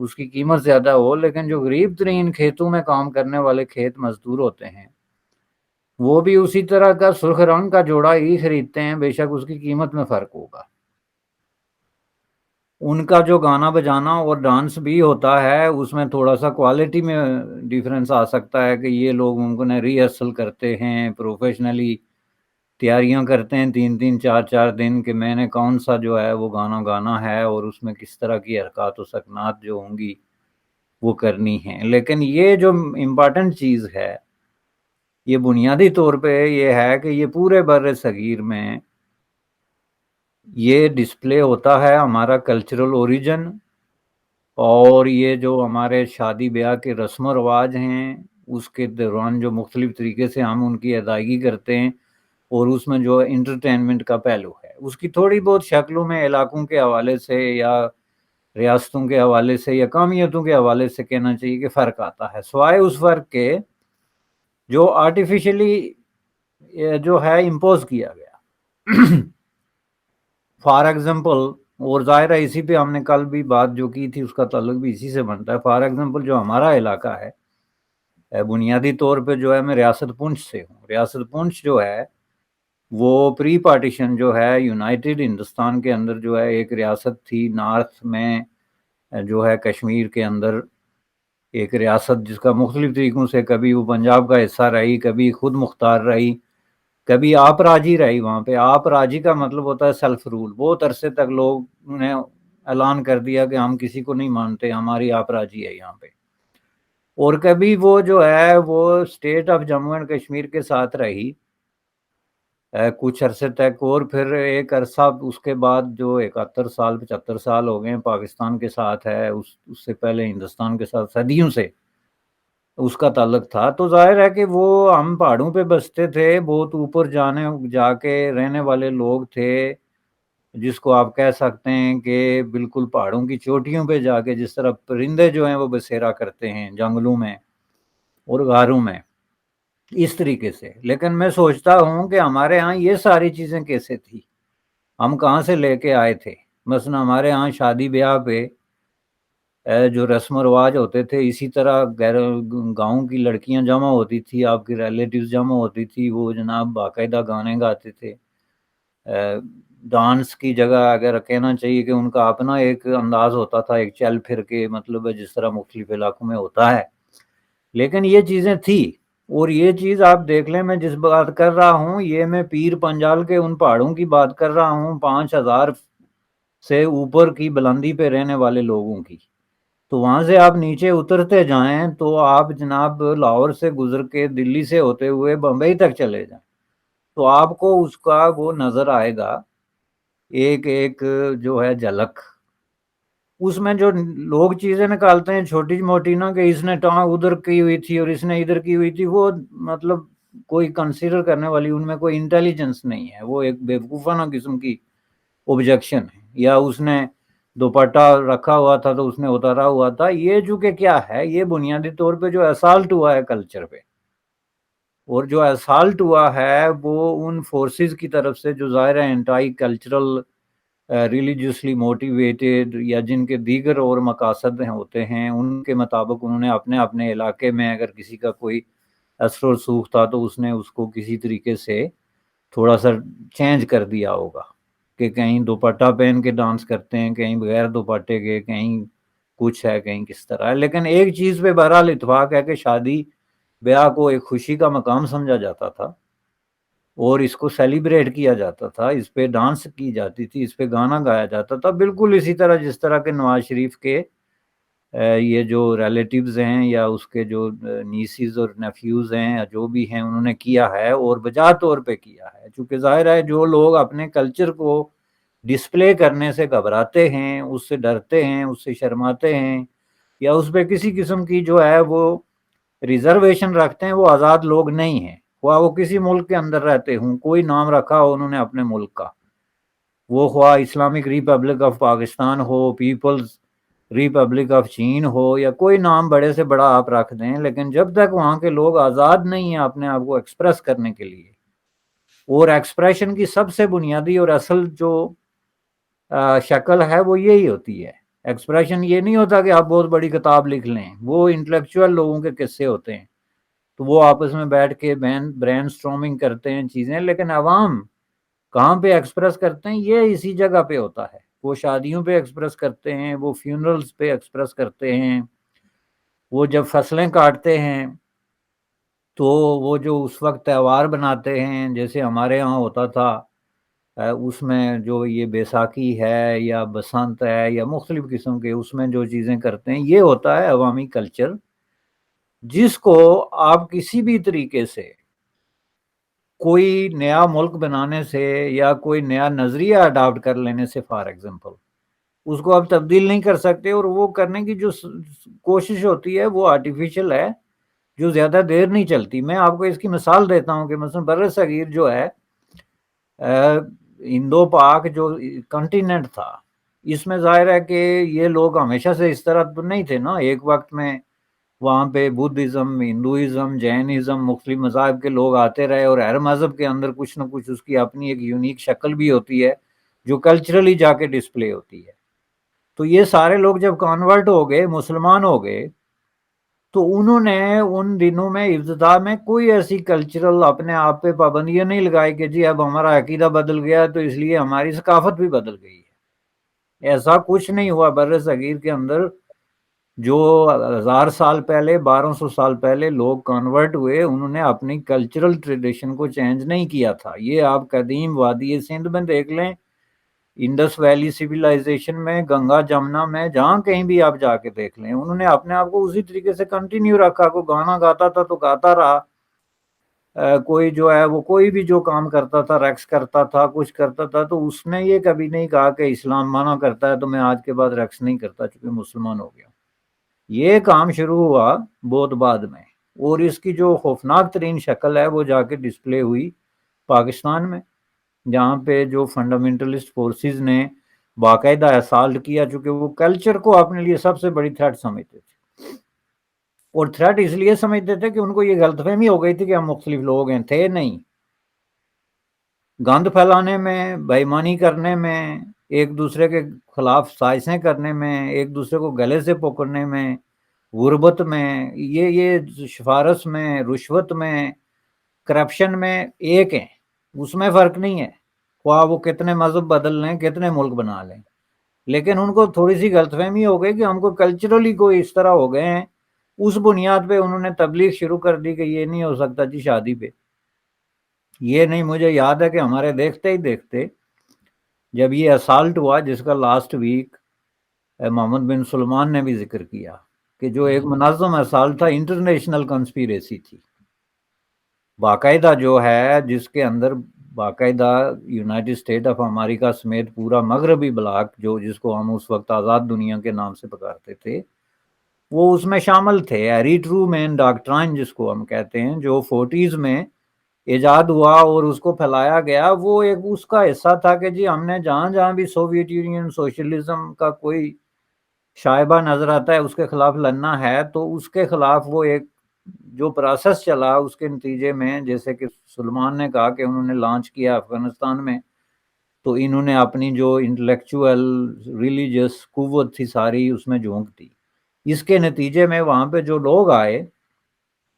اس کی قیمت زیادہ ہو، لیکن جو غریب ترین کھیتوں میں کام کرنے والے کھیت مزدور ہوتے ہیں وہ بھی اسی طرح کا سرخ رنگ کا جوڑا ہی خریدتے ہیں، بے شک اس کی قیمت میں فرق ہوگا۔ ان کا جو گانا بجانا اور ڈانس بھی ہوتا ہے اس میں تھوڑا سا کوالٹی میں ڈیفرنس آ سکتا ہے کہ یہ لوگ ممکن ہے ریہرسل کرتے ہیں، پروفیشنلی تیاریاں کرتے ہیں 3 4 دن کہ میں نے کون سا جو ہے وہ گانا گانا ہے اور اس میں کس طرح کی حرکات و سکنات جو ہوں گی وہ کرنی ہیں۔ لیکن یہ جو امپورٹنٹ چیز ہے، یہ بنیادی طور پہ یہ ہے کہ یہ پورے بر صغیر میں یہ ڈسپلے ہوتا ہے ہمارا کلچرل اوریجن، اور یہ جو ہمارے شادی بیاہ کے رسم و رواج ہیں اس کے دوران جو مختلف طریقے سے ہم ان کی ادائیگی کرتے ہیں، اور اس میں جو انٹرٹینمنٹ کا پہلو ہے اس کی تھوڑی بہت شکلوں میں علاقوں کے حوالے سے یا ریاستوں کے حوالے سے یا قومیتوں کے حوالے سے کہنا چاہیے کہ فرق آتا ہے، سوائے اس فرق کے جو آرٹیفیشلی جو ہے امپوز کیا گیا۔ فار ایگزامپل، اور ظاہر ہے اسی پہ ہم نے کل بھی بات جو کی تھی اس کا تعلق بھی اسی سے بنتا ہے۔ فار ایگزامپل جو ہمارا علاقہ ہے، بنیادی طور پہ جو ہے میں ریاست پونچھ سے ہوں، ریاست پونچھ جو ہے وہ پری پارٹیشن جو ہے یونائٹڈ ہندوستان کے اندر جو ہے ایک ریاست تھی، نارتھ میں جو ہے کشمیر کے اندر ایک ریاست جس کا مختلف طریقوں سے کبھی وہ پنجاب کا حصہ رہی، کبھی خود مختار رہی، کبھی آپ راجی رہی۔ وہاں پہ آپ راجی کا مطلب ہوتا ہے سیلف رول، بہت عرصے تک لوگ نے اعلان کر دیا کہ ہم کسی کو نہیں مانتے، ہماری آپ راجی ہے یہاں پہ۔ اور کبھی وہ جو ہے وہ state of Jammu and Kashmir کے ساتھ رہی کچھ عرصے تک، اور پھر ایک عرصہ اس کے بعد جو 71 سال 75 سال ہو گئے پاکستان کے ساتھ ہے، اس سے پہلے ہندوستان کے ساتھ صدیوں سے اس کا تعلق تھا۔ تو ظاہر ہے کہ وہ ہم پہاڑوں پہ بستے تھے، بہت اوپر جا کے رہنے والے لوگ تھے، جس کو آپ کہہ سکتے ہیں کہ بالکل پہاڑوں کی چوٹیوں پہ جا کے جس طرح پرندے جو ہیں وہ بسیرا کرتے ہیں جنگلوں میں اور غاروں میں، اس طریقے سے۔ لیکن میں سوچتا ہوں کہ ہمارے ہاں یہ ساری چیزیں کیسے تھی، ہم کہاں سے لے کے آئے تھے؟ مثلا ہمارے ہاں شادی بیاہ پہ جو رسم و رواج ہوتے تھے، اسی طرح گاؤں کی لڑکیاں جمع ہوتی تھی، آپ کی ریلیٹیوز جمع ہوتی تھی، وہ جناب باقاعدہ گانے گاتے تھے۔ ڈانس کی جگہ اگر کہنا چاہیے کہ ان کا اپنا ایک انداز ہوتا تھا، ایک چل پھر کے مطلب ہے جس طرح مختلف علاقوں میں ہوتا ہے، لیکن یہ چیزیں تھی۔ اور یہ چیز آپ دیکھ لیں، میں جس بات کر رہا ہوں یہ میں پیر پنجال کے ان پہاڑوں کی بات کر رہا ہوں، 5000 سے اوپر کی بلندی پہ رہنے والے لوگوں کی۔ تو وہاں سے آپ نیچے اترتے جائیں تو آپ جناب لاہور سے گزر کے دلی سے ہوتے ہوئے بمبئی تک چلے جائیں تو آپ کو اس کا وہ نظر آئے گا، ایک ایک جو ہے جھلک۔ اس میں جو لوگ چیزیں نکالتے ہیں چھوٹی موٹی نا کہ اس نے ٹانگ ادھر کی ہوئی تھی اور اس نے ادھر کی ہوئی تھی، وہ مطلب کوئی کنسیڈر کرنے والی ان میں کوئی انٹیلیجنس نہیں ہے، وہ ایک بیوقوفانہ قسم کی اوبجیکشن ہے۔ یا اس نے دوپٹہ رکھا ہوا تھا تو اس نے اتارا ہوا تھا، یہ جو کہ کیا ہے، یہ بنیادی طور پہ جو اسالٹ ہوا ہے کلچر پہ، اور جو اسالٹ ہوا ہے وہ ان فورسز کی طرف سے جو ظاہر ہے انٹائی کلچرل ریلیجیسلی موٹیویٹڈ یا جن کے دیگر اور مقاصد ہوتے ہیں، ان کے مطابق انہوں نے اپنے اپنے علاقے میں اگر کسی کا کوئی اثر و رسوخ تھا تو اس نے اس کو کسی طریقے سے تھوڑا سا چینج کر دیا ہوگا کہ کہیں دوپٹہ پہن کے ڈانس کرتے ہیں، کہیں بغیر دوپٹے کے، کہیں کچھ ہے، کہیں کس طرح ہے۔ لیکن ایک چیز پہ بہرحال اتفاق ہے کہ شادی بیاہ کو ایک خوشی کا مقام سمجھا جاتا تھا اور اس کو سیلیبریٹ کیا جاتا تھا، اس پہ ڈانس کی جاتی تھی، اس پہ گانا گایا جاتا تھا، بالکل اسی طرح جس طرح کے نواز شریف کے یہ جو ریلیٹیوز ہیں یا اس کے جو نیسیز اور نیفیوز ہیں یا جو بھی ہیں انہوں نے کیا ہے اور بجا طور پہ کیا ہے۔ چونکہ ظاہر ہے جو لوگ اپنے کلچر کو ڈسپلے کرنے سے گھبراتے ہیں، اس سے ڈرتے ہیں، اس سے شرماتے ہیں، یا اس پہ کسی قسم کی جو ہے وہ ریزرویشن رکھتے ہیں، وہ آزاد لوگ نہیں ہیں، خواہ وہ کسی ملک کے اندر رہتے ہوں، کوئی نام رکھا ہو انہوں نے اپنے ملک کا، وہ خواہ اسلامک ریپبلک آف پاکستان ہو، پیپلز ریپبلک آف چین ہو، یا کوئی نام بڑے سے بڑا آپ رکھ دیں، لیکن جب تک وہاں کے لوگ آزاد نہیں ہیں اپنے آپ کو ایکسپریس کرنے کے لیے، اور ایکسپریشن کی سب سے بنیادی اور اصل جو شکل ہے وہ یہی ہوتی ہے ایکسپریشن یہ نہیں ہوتا کہ آپ بہت بڑی کتاب لکھ لیں، وہ انٹلیکچوئل لوگوں کے قصے ہوتے ہیں، تو وہ آپس میں بیٹھ کے برین اسٹارمنگ کرتے ہیں چیزیں، لیکن عوام کہاں پہ ایکسپریس کرتے ہیں؟ یہ اسی جگہ پہ ہوتا ہے، وہ شادیوں پہ ایکسپریس کرتے ہیں، وہ فیونرلز پہ ایکسپریس کرتے ہیں، وہ جب فصلیں کاٹتے ہیں تو وہ جو اس وقت تہوار بناتے ہیں، جیسے ہمارے یہاں ہوتا تھا، اس میں جو یہ بیساکھی ہے یا بسنت ہے یا مختلف قسم کے اس میں جو چیزیں کرتے ہیں، یہ ہوتا ہے عوامی کلچر، جس کو آپ کسی بھی طریقے سے کوئی نیا ملک بنانے سے یا کوئی نیا نظریہ اڈاپٹ کر لینے سے، فار ایگزامپل، اس کو آپ تبدیل نہیں کر سکتے، اور وہ کرنے کی جو کوشش ہوتی ہے وہ آرٹیفیشل ہے، جو زیادہ دیر نہیں چلتی۔ میں آپ کو اس کی مثال دیتا ہوں کہ مثلا بر صغیر جو ہے، ہندو پاک جو کنٹیننٹ تھا، اس میں ظاہر ہے کہ یہ لوگ ہمیشہ سے اس طرح تو نہیں تھے نا، ایک وقت میں وہاں پہ بدھزم، ہندوازم، جینزم، مختلف مذاہب کے لوگ آتے رہے، اور ہر مذہب کے اندر کچھ نہ کچھ اس کی اپنی ایک یونیک شکل بھی ہوتی ہے جو کلچرلی جا کے ڈسپلے ہوتی ہے۔ تو یہ سارے لوگ جب کنورٹ ہو گئے، مسلمان ہو گئے، تو انہوں نے ان دنوں میں ابتدا میں کوئی ایسی کلچرل اپنے آپ پہ پابندیاں نہیں لگائی کہ جی اب ہمارا عقیدہ بدل گیا تو اس لیے ہماری ثقافت بھی بدل گئی ہے۔ ایسا کچھ نہیں ہوا بر صغیر کے اندر۔ جو 1000 سال پہلے، 1200 سال پہلے لوگ کنورٹ ہوئے، انہوں نے اپنی کلچرل ٹریڈیشن کو چینج نہیں کیا تھا۔ یہ آپ قدیم وادی سندھ میں دیکھ لیں، انڈس ویلی سویلائزیشن میں، گنگا جمنا میں، جہاں کہیں بھی آپ جا کے دیکھ لیں، انہوں نے اپنے آپ کو اسی طریقے سے کنٹینیو رکھا۔ کوئی گانا گاتا تھا تو گاتا رہا، کوئی جو ہے وہ کوئی بھی جو کام کرتا تھا، ریکس کرتا تھا، کچھ کرتا تھا، تو اس نے یہ کبھی نہیں کہا کہ اسلام منع کرتا ہے تو میں آج کے بعد ریکس نہیں کرتا چونکہ مسلمان ہو گیا۔ یہ کام شروع ہوا بہت بعد میں، اور اس کی جو خوفناک ترین شکل ہے وہ جا کے ڈسپلے ہوئی پاکستان میں، جہاں پہ جو فنڈامنٹلسٹ فورسز نے باقاعدہ اسالٹ کیا، چونکہ وہ کلچر کو اپنے لیے سب سے بڑی تھریٹ سمجھتے تھے، اور تھریٹ اس لیے سمجھتے تھے کہ ان کو یہ غلط فہمی ہو گئی تھی کہ ہم مختلف لوگ ہیں، تھے نہیں۔ گند پھیلانے میں، بےایمانی کرنے میں، ایک دوسرے کے خلاف سازشیں کرنے میں، ایک دوسرے کو گلے سے پکڑنے میں، غربت میں، یہ سفارش میں، رشوت میں، کرپشن میں ایک ہیں، اس میں فرق نہیں ہے، خواہ وہ کتنے مذہب بدل لیں، کتنے ملک بنا لیں۔ لیکن ان کو تھوڑی سی غلط فہمی ہو گئی کہ ہم کو کلچرلی کوئی اس طرح ہو گئے ہیں، اس بنیاد پہ انہوں نے تبلیغ شروع کر دی کہ یہ نہیں ہو سکتا جی شادی پہ۔ یہ نہیں، مجھے یاد ہے کہ ہمارے دیکھتے ہی دیکھتے جب یہ اسالٹ ہوا، جس کا لاسٹ ویک محمد بن سلمان نے بھی ذکر کیا، کہ جو ایک منظم اسالٹ تھا، انٹرنیشنل کنسپیریسی تھی، باقاعدہ جو ہے، جس کے اندر باقاعدہ یونائٹڈ اسٹیٹ آف امریکہ سمیت پورا مغربی بلاک، جس کو ہم اس وقت آزاد دنیا کے نام سے پکارتے تھے، وہ اس میں شامل تھے۔ ایری ٹرو مین ڈاکٹرائن جس کو ہم کہتے ہیں، جو 40s میں ایجاد ہوا اور اس کو پھیلایا گیا، وہ ایک اس کا حصہ تھا کہ جی ہم نے جہاں جہاں بھی سوویت یونین، سوشلزم کا کوئی شائبہ نظر آتا ہے اس کے خلاف لڑنا ہے، تو اس کے خلاف وہ ایک جو پروسیس چلا، اس کے نتیجے میں، جیسے کہ سلمان نے کہا کہ انہوں نے لانچ کیا افغانستان میں، تو انہوں نے اپنی جو انٹلیکچوئل ریلیجس قوت تھی ساری اس میں جھونک دی۔ اس کے نتیجے میں وہاں پہ جو لوگ آئے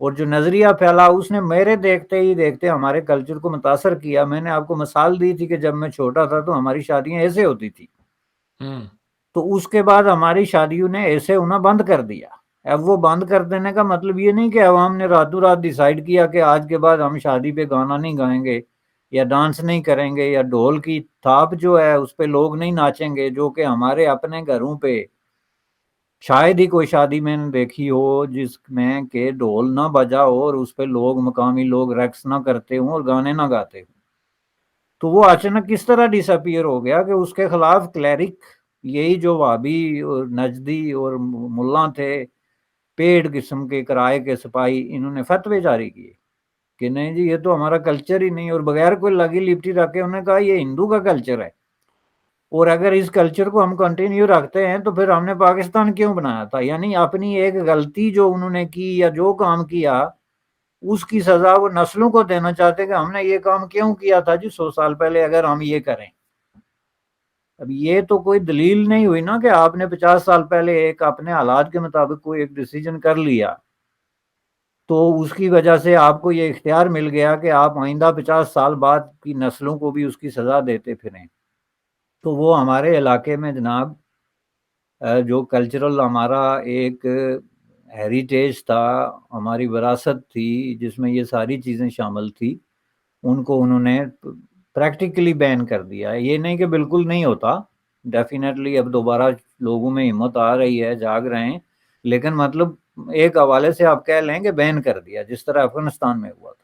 اور جو نظریہ پھیلا، اس نے میرے دیکھتے ہی دیکھتے ہمارے کلچر کو متاثر کیا۔ میں نے آپ کو مثال دی تھی کہ جب میں چھوٹا تھا تو ہماری شادیاں ایسے ہوتی تھی، تو اس کے بعد ہماری شادیوں نے ایسے ہونا بند کر دیا۔ اب وہ بند کر دینے کا مطلب یہ نہیں کہ عوام نے راتوں رات ڈیسائیڈ کیا کہ آج کے بعد ہم شادی پہ گانا نہیں گائیں گے یا ڈانس نہیں کریں گے یا ڈھول کی تھاپ جو ہے اس پہ لوگ نہیں ناچیں گے، جو کہ ہمارے اپنے گھروں پہ شاید ہی کوئی شادی میں نے دیکھی ہو جس میں کہ ڈھول نہ بجا ہو اور اس پہ لوگ، مقامی لوگ ریکس نہ کرتے ہوں اور گانے نہ گاتے ہوں۔ تو وہ اچانک کس طرح ڈس اپیئر ہو گیا کہ اس کے خلاف کلیرک، یہی جو وہابی اور نجدی اور ملا تھے، پیڈ قسم کے کرائے کے سپاہی، انہوں نے فتوے جاری کیے کہ نہیں جی یہ تو ہمارا کلچر ہی نہیں، اور بغیر کوئی لگی لپٹی رکھے انہوں نے کہا یہ ہندو کا کلچر ہے، اور اگر اس کلچر کو ہم کنٹینیو رکھتے ہیں تو پھر ہم نے پاکستان کیوں بنایا تھا؟ یعنی اپنی ایک غلطی جو انہوں نے کی یا جو کام کیا، اس کی سزا وہ نسلوں کو دینا چاہتے کہ ہم نے یہ کام کیوں کیا تھا جی 100 سال پہلے، اگر ہم یہ کریں۔ اب یہ تو کوئی دلیل نہیں ہوئی نا کہ آپ نے 50 سال پہلے ایک اپنے حالات کے مطابق کوئی ایک ڈیسیجن کر لیا تو اس کی وجہ سے آپ کو یہ اختیار مل گیا کہ آپ آئندہ 50 سال بعد کی نسلوں کو بھی اس کی سزا دیتے پھریں. تو وہ ہمارے علاقے میں جناب جو کلچرل ہمارا ایک ہیریٹیج تھا، ہماری وراثت تھی جس میں یہ ساری چیزیں شامل تھی، ان کو انہوں نے پریکٹیکلی بین کر دیا. یہ نہیں کہ بالکل نہیں ہوتا، ڈیفینیٹلی اب دوبارہ لوگوں میں ہمت آ رہی ہے، جاگ رہے ہیں، لیکن مطلب ایک حوالے سے آپ کہہ لیں کہ بین کر دیا جس طرح افغانستان میں ہوا تھا.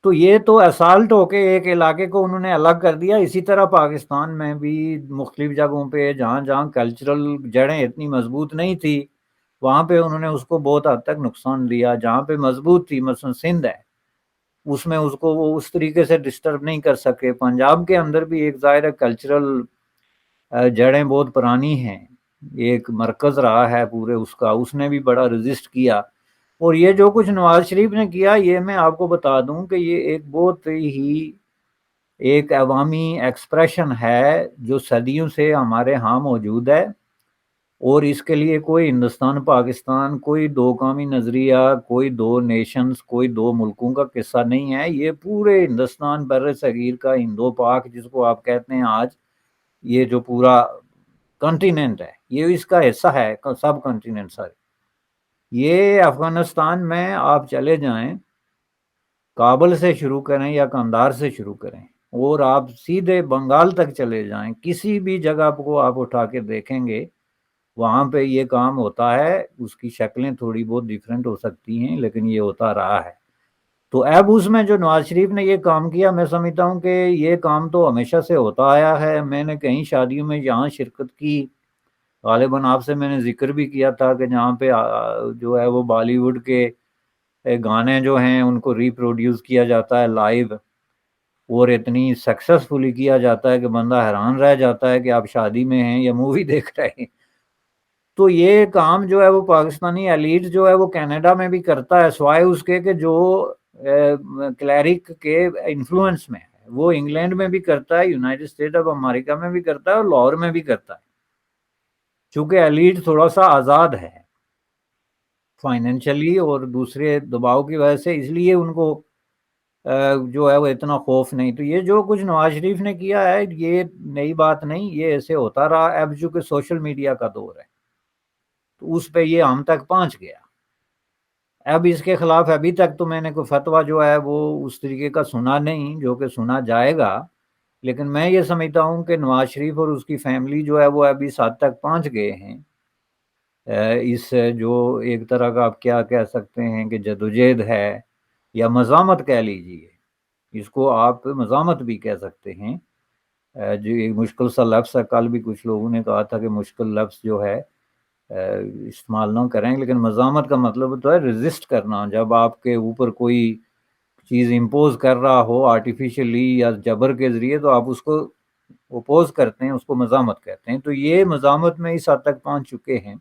تو یہ تو اسالٹ ہو کے ایک علاقے کو انہوں نے الگ کر دیا. اسی طرح پاکستان میں بھی مختلف جگہوں پہ جہاں جہاں کلچرل جڑیں اتنی مضبوط نہیں تھی وہاں پہ انہوں نے اس کو بہت حد تک نقصان دیا. جہاں پہ مضبوط تھی، مثلا سندھ ہے، اس میں اس کو وہ اس طریقے سے ڈسٹرب نہیں کر سکے. پنجاب کے اندر بھی ایک ظاہر کلچرل جڑیں بہت پرانی ہیں، ایک مرکز رہا ہے پورے اس کا، اس نے بھی بڑا رزسٹ کیا. اور یہ جو کچھ نواز شریف نے کیا، یہ میں آپ کو بتا دوں کہ یہ ایک بہت ہی ایک عوامی ایکسپریشن ہے جو صدیوں سے ہمارے ہاں موجود ہے. اور اس کے لیے کوئی ہندوستان پاکستان، کوئی دو قومی نظریہ، کوئی دو نیشنز، کوئی دو ملکوں کا قصہ نہیں ہے. یہ پورے ہندوستان بر صغیر کا ہندو پاک جس کو آپ کہتے ہیں آج، یہ جو پورا کنٹیننٹ ہے یہ اس کا حصہ ہے، سب کنٹیننٹ سارے. یہ افغانستان میں آپ چلے جائیں، کابل سے شروع کریں یا قندھار سے شروع کریں اور آپ سیدھے بنگال تک چلے جائیں، کسی بھی جگہ کو آپ اٹھا کے دیکھیں گے وہاں پہ یہ کام ہوتا ہے. اس کی شکلیں تھوڑی بہت ڈیفرنٹ ہو سکتی ہیں لیکن یہ ہوتا رہا ہے. تو اب اس میں جو نواز شریف نے یہ کام کیا، میں سمجھتا ہوں کہ یہ کام تو ہمیشہ سے ہوتا آیا ہے. میں نے کئی شادیوں میں یہاں شرکت کی، غالباً آپ سے میں نے ذکر بھی کیا تھا کہ جہاں پہ جو ہے وہ بالی ووڈ کے گانے جو ہیں ان کو ریپروڈیوس کیا جاتا ہے لائیو، اور اتنی سکسیسفلی کیا جاتا ہے کہ بندہ حیران رہ جاتا ہے کہ آپ شادی میں ہیں یا مووی دیکھ رہے ہیں. تو یہ کام جو ہے وہ پاکستانی ایلیٹ جو ہے وہ کینیڈا میں بھی کرتا ہے، سوائے اس کے کہ جو کلیرک کے انفلوئنس میں ہے، وہ انگلینڈ میں بھی کرتا ہے، یونائٹڈ اسٹیٹ آف امریکہ میں بھی کرتا ہے اور لاہور میں بھی کرتا ہے. چونکہ ایلیٹ تھوڑا سا آزاد ہے فائنینشلی اور دوسرے دباؤ کی وجہ سے، اس لیے ان کو جو ہے وہ اتنا خوف نہیں. تو یہ جو کچھ نواز شریف نے کیا ہے یہ نئی بات نہیں، یہ ایسے ہوتا رہا. اب چونکہ سوشل میڈیا کا دور ہے تو اس پہ یہ ہم تک پہنچ گیا. اب اس کے خلاف ابھی تک تو میں نے کوئی فتویٰ جو ہے وہ اس طریقے کا سنا نہیں جو کہ سنا جائے گا، لیکن میں یہ سمجھتا ہوں کہ نواز شریف اور اس کی فیملی جو ہے وہ ابھی اس حد تک پہنچ گئے ہیں. اس جو ایک طرح کا آپ کیا کہہ سکتے ہیں کہ جدوجہد ہے یا مزاحمت کہہ لیجیے، اس کو آپ مزاحمت بھی کہہ سکتے ہیں. جو ایک مشکل سا لفظ ہے، کل بھی کچھ لوگوں نے کہا تھا کہ مشکل لفظ جو ہے استعمال نہ کریں، لیکن مزاحمت کا مطلب ہوتا ہے ریزسٹ کرنا. جب آپ کے اوپر کوئی چیز امپوز کر رہا ہو آرٹیفیشلی یا جبر کے ذریعے تو آپ اس کو اپوز کرتے ہیں، اس کو مزاحمت کہتے ہیں. تو یہ مزاحمت میں اس حد تک پہنچ چکے ہیں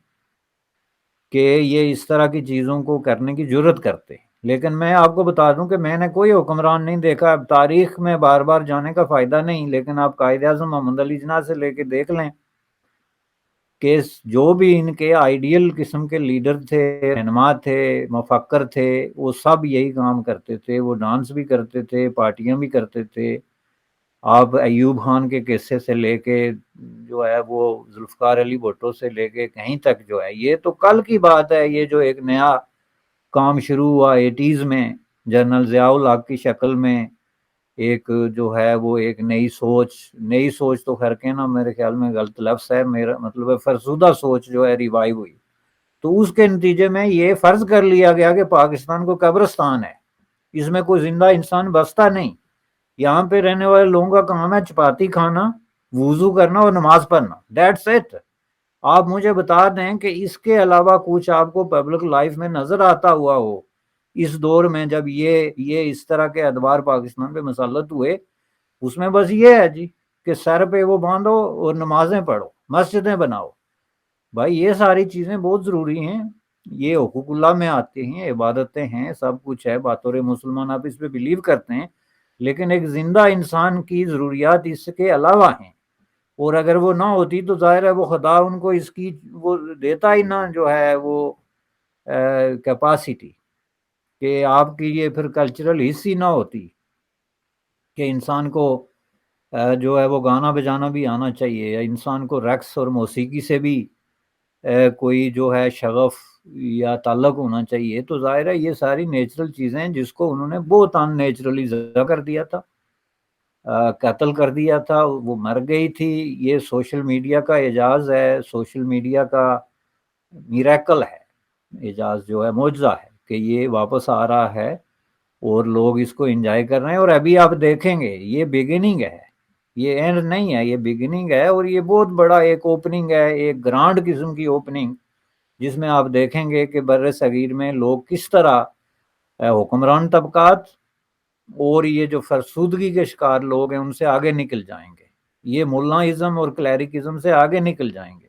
کہ یہ اس طرح کی چیزوں کو کرنے کی جرت کرتے ہیں. لیکن میں آپ کو بتا دوں کہ میں نے کوئی حکمران نہیں دیکھا، اب تاریخ میں بار بار جانے کا فائدہ نہیں، لیکن آپ قائد اعظم محمد علی جناح سے لے کے دیکھ لیں کہ جو بھی ان کے آئیڈیل قسم کے لیڈر تھے، رہنما تھے، مفکر تھے، وہ سب یہی کام کرتے تھے. وہ ڈانس بھی کرتے تھے، پارٹیاں بھی کرتے تھے. آپ ایوب خان کے قصے سے لے کے جو ہے وہ ذوالفقار علی بھٹو سے لے کے کہیں تک جو ہے یہ تو کل کی بات ہے. یہ جو ایک نیا کام شروع ہوا 80s میں جنرل ضیاء الحق کی شکل میں، ایک جو ہے وہ ایک نئی سوچ تو خیر کہنا میرے خیال میں غلط لفظ ہے، میرا مطلب ہے فرسودہ سوچ جو ہے ریوائیو ہوئی. تو اس کے نتیجے میں یہ فرض کر لیا گیا کہ پاکستان کو قبرستان ہے، اس میں کوئی زندہ انسان بستا نہیں. یہاں پہ رہنے والے لوگوں کا کام ہے چپاتی کھانا، وضو کرنا اور نماز پڑھنا، دیٹس اٹ. آپ مجھے بتا دیں کہ اس کے علاوہ کچھ آپ کو پبلک لائف میں نظر آتا ہوا ہو اس دور میں جب یہ اس طرح کے ادوار پاکستان پہ مسلط ہوئے. اس میں بس یہ ہے جی کہ سر پہ وہ باندھو اور نمازیں پڑھو، مسجدیں بناؤ. بھائی یہ ساری چیزیں بہت ضروری ہیں، یہ حقوق اللہ میں آتے ہیں، عبادتیں ہیں، سب کچھ ہے. بطور مسلمان آپ اس پہ بلیو کرتے ہیں، لیکن ایک زندہ انسان کی ضروریات اس کے علاوہ ہیں. اور اگر وہ نہ ہوتی تو ظاہر ہے وہ خدا ان کو اس کی وہ دیتا ہی نہ جو ہے وہ کیپاسٹی کہ آپ کی یہ پھر کلچرل ہسٹری نہ ہوتی کہ انسان کو جو ہے وہ گانا بجانا بھی آنا چاہیے، یا انسان کو رقص اور موسیقی سے بھی کوئی جو ہے شغف یا تعلق ہونا چاہیے. تو ظاہر ہے یہ ساری نیچرل چیزیں ہیں جس کو انہوں نے بہت ان نیچرلی ذبح کر دیا تھا، قتل کر دیا تھا، وہ مر گئی تھی. یہ سوشل میڈیا کا اعجاز ہے، سوشل میڈیا کا میریکل ہے، اعجاز جو ہے معجزہ ہے کہ یہ واپس آ رہا ہے اور لوگ اس کو انجوائے کر رہے ہیں. اور ابھی آپ دیکھیں گے یہ بگننگ ہے، یہ اینڈ نہیں ہے، یہ بگننگ ہے. اور یہ بہت بڑا ایک اوپننگ ہے، ایک گرانڈ قسم کی اوپننگ، جس میں آپ دیکھیں گے کہ بر صغیر میں لوگ کس طرح حکمران طبقات اور یہ جو فرسودگی کے شکار لوگ ہیں ان سے آگے نکل جائیں گے، یہ ملاازم اور کلیریکزم سے آگے نکل جائیں گے،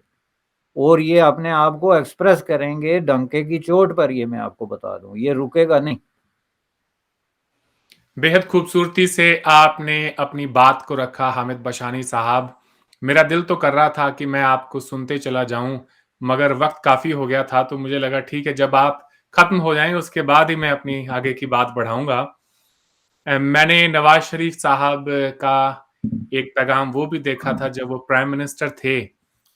اور یہ اپنے آپ کو ایکسپریس کریں گے ڈنکے کی چوٹ پر. یہ میں آپ کو بتا دوں یہ رکے گا نہیں. بےحد خوبصورتی سے آپ نے اپنی بات کو رکھا حامد بشانی صاحب. میرا دل تو کر رہا تھا کہ میں آپ کو سنتے چلا جاؤں، مگر وقت کافی ہو گیا تھا، تو مجھے لگا ٹھیک ہے جب آپ ختم ہو جائیں اس کے بعد ہی میں اپنی آگے کی بات بڑھاؤں گا. میں نے نواز شریف صاحب کا ایک پیغام وہ بھی دیکھا تھا جب وہ پرائم منسٹر تھے،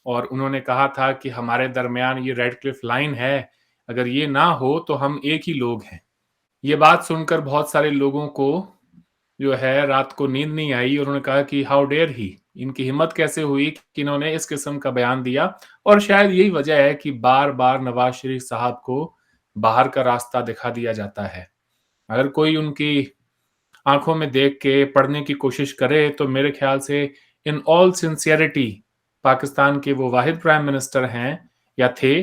اور انہوں نے کہا تھا کہ ہمارے درمیان یہ ریڈ کلف لائن ہے، اگر یہ نہ ہو تو ہم ایک ہی لوگ ہیں. یہ بات سن کر بہت سارے لوگوں کو جو ہے رات کو نیند نہیں آئی، اور انہوں نے کہا کہ ہاؤ ڈیئر ہی، ان کی ہمت کیسے ہوئی کہ انہوں نے اس قسم کا بیان دیا. اور شاید یہی وجہ ہے کہ بار بار نواز شریف صاحب کو باہر کا راستہ دکھا دیا جاتا ہے. اگر کوئی ان کی آنکھوں میں دیکھ کے پڑھنے کی کوشش کرے تو میرے خیال سے ان آل سنسیئرٹی پاکستان کے وہ واحد پرائم منسٹر ہیں یا تھے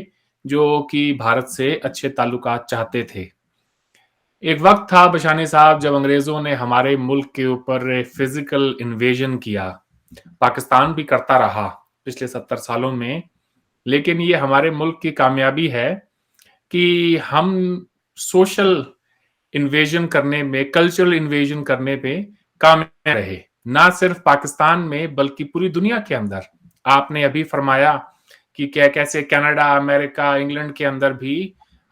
جو کہ بھارت سے اچھے تعلقات چاہتے تھے. ایک وقت تھا بشانی صاحب جب انگریزوں نے ہمارے ملک کے اوپر فزیکل انویژن کیا، پاکستان بھی کرتا رہا پچھلے 70 سالوں میں، لیکن یہ ہمارے ملک کی کامیابی ہے کہ ہم سوشل انویژن کرنے میں، کلچرل انویژن کرنے پہ کامیاب رہے، نہ صرف پاکستان میں بلکہ پوری دنیا کے اندر. آپ نے ابھی فرمایا کہ کیسے کینیڈا، امریکہ، انگلینڈ کے اندر بھی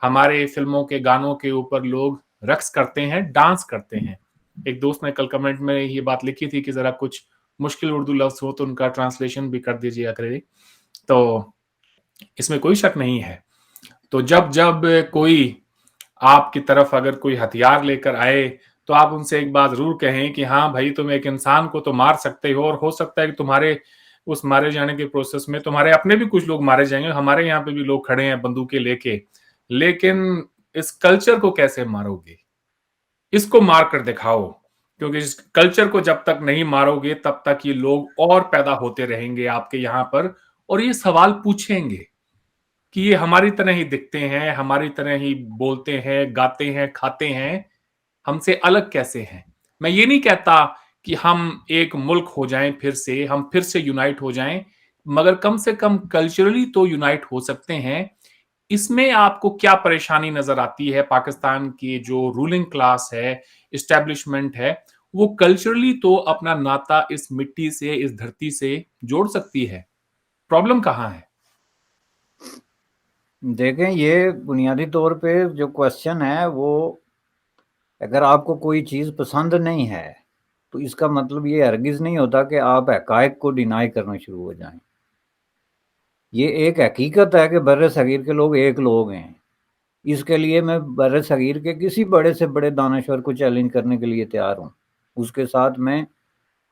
ہمارے فلموں کے گانوں کے اوپر لوگ رقص کرتے ہیں، ڈانس کرتے ہیں. ایک دوست نے کل کمنٹ میں یہ بات لکھی تھی کہ ذرا کچھ مشکل اردو لفظ ہو تو ان کا ٹرانسلیشن بھی کر دیجیے کرے، تو اس میں کوئی شک نہیں ہے. تو جب کوئی آپ کی طرف اگر کوئی ہتھیار لے کر آئے تو آپ ان سے ایک بات ضرور کہیں کہ ہاں بھائی تم ایک انسان کو تو مار سکتے ہو، اور ہو سکتا ہے کہ تمہارے اس مارے جانے کے پروسیس میں تمہارے اپنے بھی کچھ لوگ مارے جائیں گے. ہمارے یہاں پہ بھی لوگ کھڑے ہیں بندوقیں لے کے، لیکن اس کلچر کو کیسے مارو گے؟ اس کو مار کر دکھاؤ، کیونکہ اس کلچر کو جب تک نہیں مارو گے تب تک یہ لوگ اور پیدا ہوتے رہیں گے آپ کے یہاں پر، اور یہ سوال پوچھیں گے کہ یہ ہماری طرح ہی دکھتے ہیں، ہماری طرح ہی بولتے ہیں، گاتے ہیں، کھاتے ہیں، ہم سے الگ کیسے ہیں؟ میں یہ نہیں کہتا کہ ہم ایک ملک ہو جائیں، ہم پھر سے یونائٹ ہو جائیں، مگر کم سے کم کلچرلی تو یونائٹ ہو سکتے ہیں. اس میں آپ کو کیا پریشانی نظر آتی ہے؟ پاکستان کی جو رولنگ کلاس ہے، اسٹیبلشمنٹ ہے، وہ کلچرلی تو اپنا ناتا اس مٹی سے، اس دھرتی سے جوڑ سکتی ہے. پرابلم کہاں ہے؟ دیکھیں یہ بنیادی طور پہ جو کوشچن ہے وہ اگر آپ کو کوئی چیز پسند نہیں ہے تو اس کا مطلب یہ ہرگز نہیں ہوتا کہ آپ حقائق کو ڈینائی کرنا شروع ہو جائیں. یہ ایک حقیقت ہے کہ بر صغیر کے لوگ ایک لوگ ہیں. اس کے لیے میں بر صغیر کے کسی بڑے سے بڑے دانشور کو چیلنج کرنے کے لیے تیار ہوں، اس کے ساتھ میں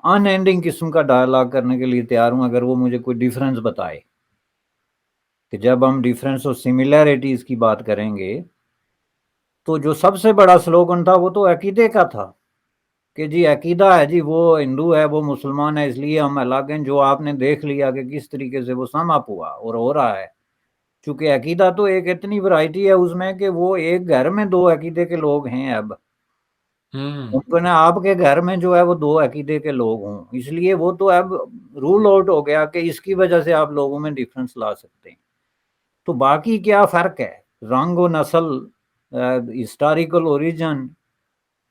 ان اینڈنگ قسم کا ڈائلاگ کرنے کے لیے تیار ہوں اگر وہ مجھے کوئی ڈیفرنس بتائے. کہ جب ہم ڈیفرنس اور سملیرٹیز کی بات کریں گے تو جو سب سے بڑا سلوگن تھا وہ تو عقیدے کا تھا کہ جی عقیدہ ہے، جی وہ ہندو ہے، وہ مسلمان ہے، اس لیے ہم الگ ہیں. جو آپ نے دیکھ لیا کہ کس طریقے سے وہ سم اپ ہوا اور ہو رہا ہے، چونکہ عقیدہ تو ایک اتنی ورائٹی ہے اس میں کہ وہ ایک گھر میں دو عقیدے کے لوگ ہیں. اب ممکن ہے آپ کے گھر میں جو ہے وہ دو عقیدے کے لوگ ہوں، اس لیے وہ تو اب رول آؤٹ ہو گیا کہ اس کی وجہ سے آپ لوگوں میں ڈیفرنس لا سکتے ہیں. تو باقی کیا فرق ہے؟ رنگ و نسل، ہسٹوریکل اوریجن،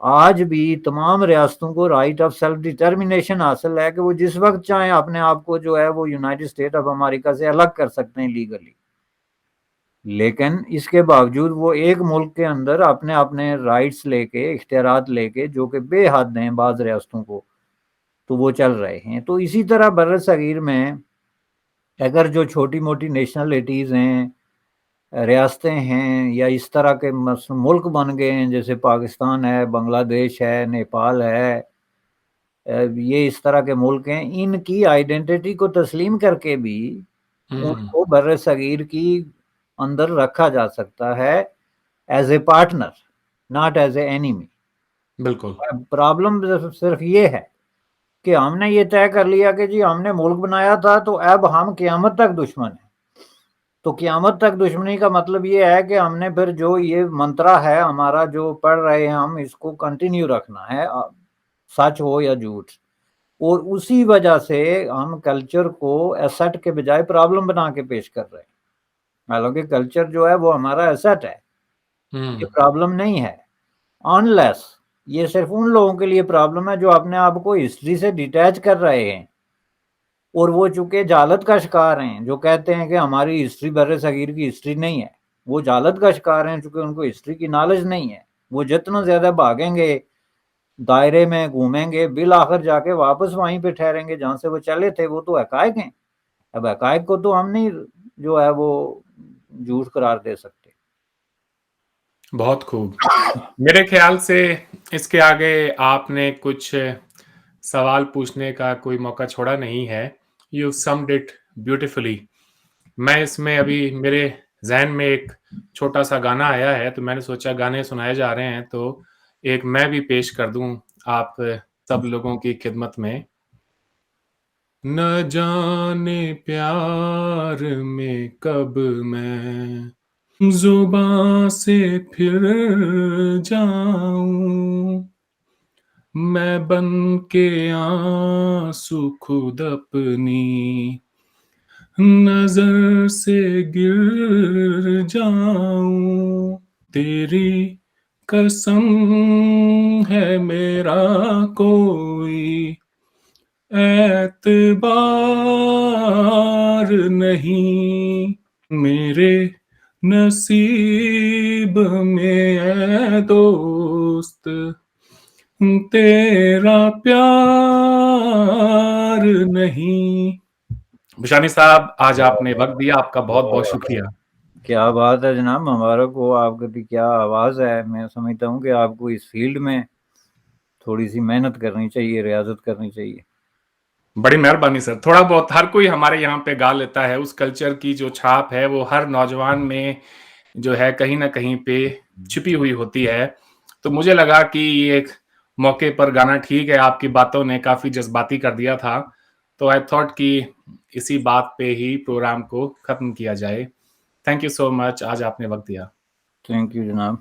آج بھی تمام ریاستوں کو رائٹ آف سیلف ڈٹرمنیشن حاصل ہے کہ وہ جس وقت چاہیں اپنے آپ کو جو ہے وہ یونائٹڈ اسٹیٹ آف امریکہ سے الگ کر سکتے ہیں لیگلی، لیکن اس کے باوجود وہ ایک ملک کے اندر اپنے اپنے رائٹس لے کے، اختیارات لے کے، جو کہ بے حد ہیں بعض ریاستوں کو، تو وہ چل رہے ہیں۔ تو اسی طرح بر صغیر میں اگر جو چھوٹی موٹی نیشنلٹیز ہیں، ریاستیں ہیں، یا اس طرح کے ملک بن گئے ہیں جیسے پاکستان ہے، بنگلہ دیش ہے، نیپال ہے، یہ اس طرح کے ملک ہیں، ان کی آئیڈینٹی کو تسلیم کر کے بھی ان کو بر صغیر کی اندر رکھا جا سکتا ہے as a partner, not as a enemy. بالکل پرابلم صرف یہ ہے کہ ہم نے یہ طے کر لیا کہ جی ہم نے ملک بنایا تھا تو اب ہم قیامت تک دشمن ہیں۔ تو قیامت تک دشمنی کا مطلب یہ ہے کہ ہم نے پھر جو یہ منترا ہے ہمارا جو پڑھ رہے ہیں ہم اس کو کنٹینیو رکھنا ہے، سچ ہو یا جھوٹ، اور اسی وجہ سے ہم کلچر کو ایسٹ کے بجائے پرابلم بنا کے پیش کر رہے ہیں، حالانکہ کلچر جو ہے وہ ہمارا ایسٹ ہے، یہ پرابلم نہیں ہے۔ انلیس یہ صرف ان لوگوں کے لیے پرابلم ہے جو اپنے آپ کو ہسٹری سے ڈیٹیچ کر رہے ہیں، اور وہ چونکہ جہالت کا شکار ہیں، جو کہتے ہیں کہ ہماری ہسٹری بر صغیر کی ہسٹری نہیں ہے، وہ جہالت کا شکار ہیں چونکہ ان کو ہسٹری کی نالج نہیں ہے۔ وہ جتنا زیادہ بھاگیں گے، دائرے میں گھومیں گے، بالآخر جا کے واپس وہیں پہ ٹھہریں گے جہاں سے وہ چلے تھے، وہ تو حقائق ہیں۔ اب حقائق کو تو ہم نہیں جو ہے وہ جھوٹ قرار دے سکتے۔ بہت خوب۔ میرے خیال سے اس کے آگے آپ نے کچھ سوال پوچھنے کا کوئی موقع چھوڑا نہیں ہے۔ You summed it beautifully. میں اس میں ابھی میرے ذہن میں ایک چھوٹا سا گانا آیا ہے، تو میں نے سوچا گانے سنائے جا رہے ہیں تو ایک میں بھی پیش کر دوں آپ سب لوگوں کی خدمت میں۔ نہ جانے پیار میں کب میں زباں سے پھر جاؤں، میں بن کے آنسو خود اپنی نظر سے گر جاؤں۔ تیری قسم ہے میرا کوئی اعتبار نہیں، میرے نصیب میں اے دوست تیرا پیار نہیں۔ بشانی صاحب آج آپ نے وقت دیا، آپ کا بہت بہت شکریہ۔ کیا بات ہے جناب، مبارک ہو، آپ کی کیا آواز ہے۔ میں سمجھتا ہوں کہ آپ کو اس فیلڈ میں تھوڑی سی محنت کرنی چاہیے، ریاضت کرنی چاہیے۔ بڑی مہربانی سر۔ تھوڑا بہت ہر کوئی ہمارے یہاں پہ گا لیتا ہے، اس کلچر کی جو چھاپ ہے وہ ہر نوجوان میں جو ہے کہیں نہ کہیں پہ چھپی ہوئی ہوتی ہے۔ تو مجھے لگا کہ یہ ایک موقع پر گانا ٹھیک ہے، آپ کی باتوں نے کافی جذباتی کر دیا تھا، تو آئی تھاٹ کہ اسی بات پہ ہی پروگرام کو ختم کیا جائے۔ تھینک یو سو مچ، آج آپ نے وقت دیا۔ تھینک یو جناب۔